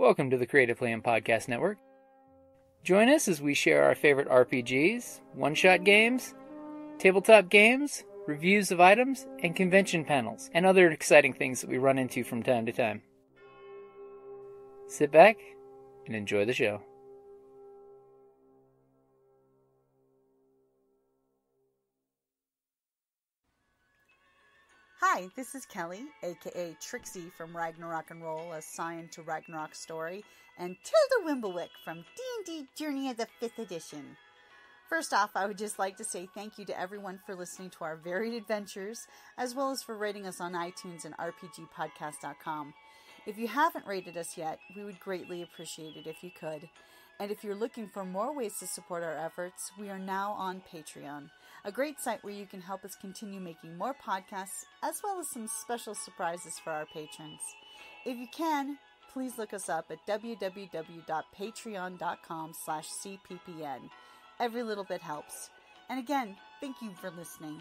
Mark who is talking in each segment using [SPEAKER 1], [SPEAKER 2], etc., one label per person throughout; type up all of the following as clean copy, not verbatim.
[SPEAKER 1] Welcome to the Creative Play Podcast Network. Join us as we share our favorite RPGs, one-shot games, tabletop games, reviews of items, and convention panels, and other exciting things that we run into from time to time. Sit back and enjoy the show.
[SPEAKER 2] Hi, this is Kelly, aka Trixie from Ragnarok and Roll, a Scion to Ragnarok story, and Tilda Wimblewick from D&D Journey of the 5th Edition. First off, I would just like to say thank you to everyone for listening to our varied adventures, as well as for rating us on iTunes and RPGpodcast.com. If you haven't rated us yet, we would greatly appreciate it if you could. And if you're looking for more ways to support our efforts, we are now on Patreon, a great site where you can help us continue making more podcasts, as well as some special surprises for our patrons. If you can, please look us up at www.patreon.com/cppn. Every little bit helps. And again, thank you for listening.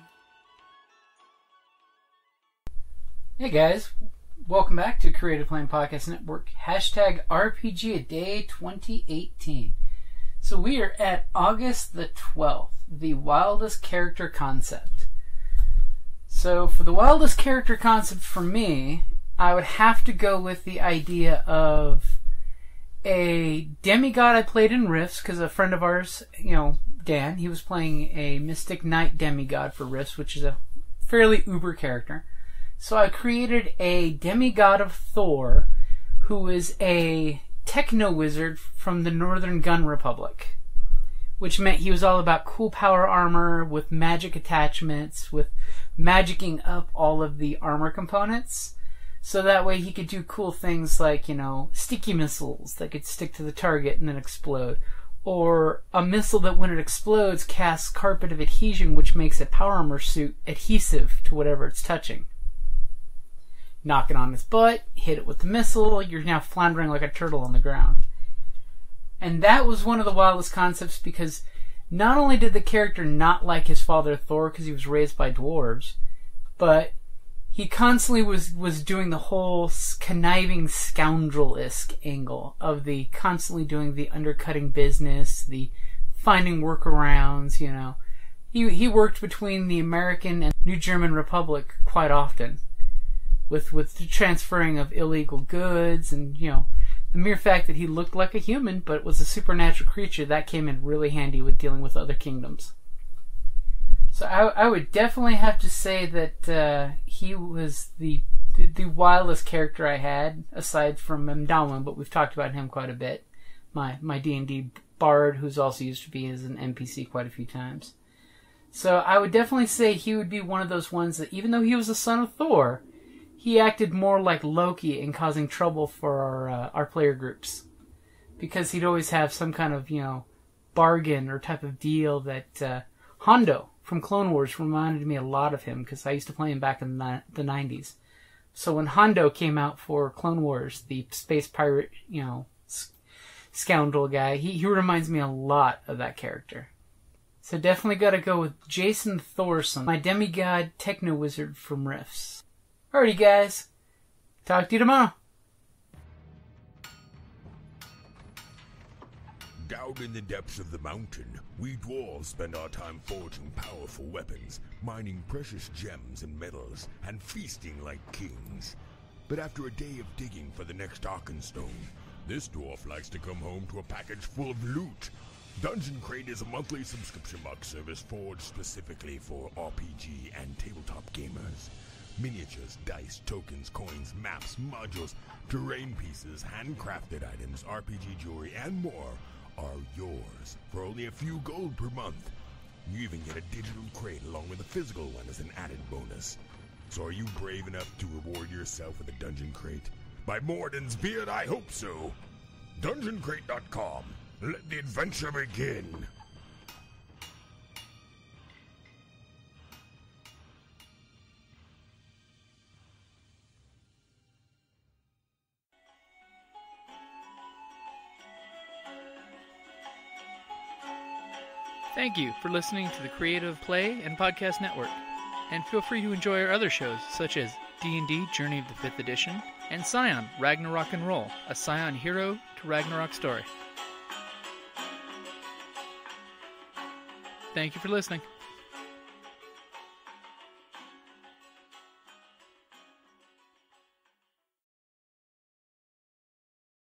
[SPEAKER 1] Hey guys, welcome back to Creative Play Podcast Network, hashtag RPGADAY2018. So we are at August the 12th, the wildest character concept. So for the wildest character concept for me, I would have to go with the idea of a demigod I played in Rifts, because a friend of ours, Dan, he was playing a Mystic Knight demigod for Rifts, which is a fairly uber character. So I created a demigod of Thor, who is a techno-wizard from the Northern Gun Republic, which meant he was all about cool power armor with magic attachments, with magicking up all of the armor components, so that way he could do cool things like, sticky missiles that could stick to the target and then explode, or a missile that when it explodes casts carpet of adhesion, which makes a power armor suit adhesive to whatever it's touching. Knock it on its butt, hit it with the missile, you're now floundering like a turtle on the ground. And that was one of the wildest concepts, because not only did the character not like his father Thor because he was raised by dwarves, but he constantly was doing the whole conniving scoundrel-esque angle of the constantly doing the undercutting business, the finding workarounds, He worked between the American and New German Republic quite often, with the transferring of illegal goods, and the mere fact that he looked like a human but was a supernatural creature, that came in really handy with dealing with other kingdoms. So I would definitely have to say that he was the wildest character I had, aside from Mdalwin, but we've talked about him quite a bit. My D&D bard, who's also used to be as an NPC quite a few times. So I would definitely say he would be one of those ones that, even though he was the son of Thor, he acted more like Loki in causing trouble for our player groups, because he'd always have some kind of bargain or type of deal that Hondo from Clone Wars reminded me a lot of him, because I used to play him back in the 90s. So when Hondo came out for Clone Wars, the space pirate scoundrel guy, he reminds me a lot of that character. So definitely got to go with Jason Thorson, my demigod techno wizard from Rifts. Alrighty guys, talk to you tomorrow.
[SPEAKER 3] Down in the depths of the mountain, we dwarves spend our time forging powerful weapons, mining precious gems and metals, and feasting like kings. But after a day of digging for the next Arkenstone, this dwarf likes to come home to a package full of loot. Dungeon Crate is a monthly subscription box service forged specifically for RPG and tabletop gamers. Miniatures, dice, tokens, coins, maps, modules, terrain pieces, handcrafted items, RPG jewelry, and more are yours for only a few gold per month. You even get a digital crate along with a physical one as an added bonus. So are you brave enough to reward yourself with a Dungeon Crate? By Morden's beard, I hope so. DungeonCrate.com. Let the adventure begin.
[SPEAKER 1] Thank you for listening to the Creative Play and Podcast Network, and feel free to enjoy our other shows such as D&D Journey of the 5th Edition,
[SPEAKER 4] and Scion, Ragnarok and Roll, a Scion hero to Ragnarok story. Thank you for listening.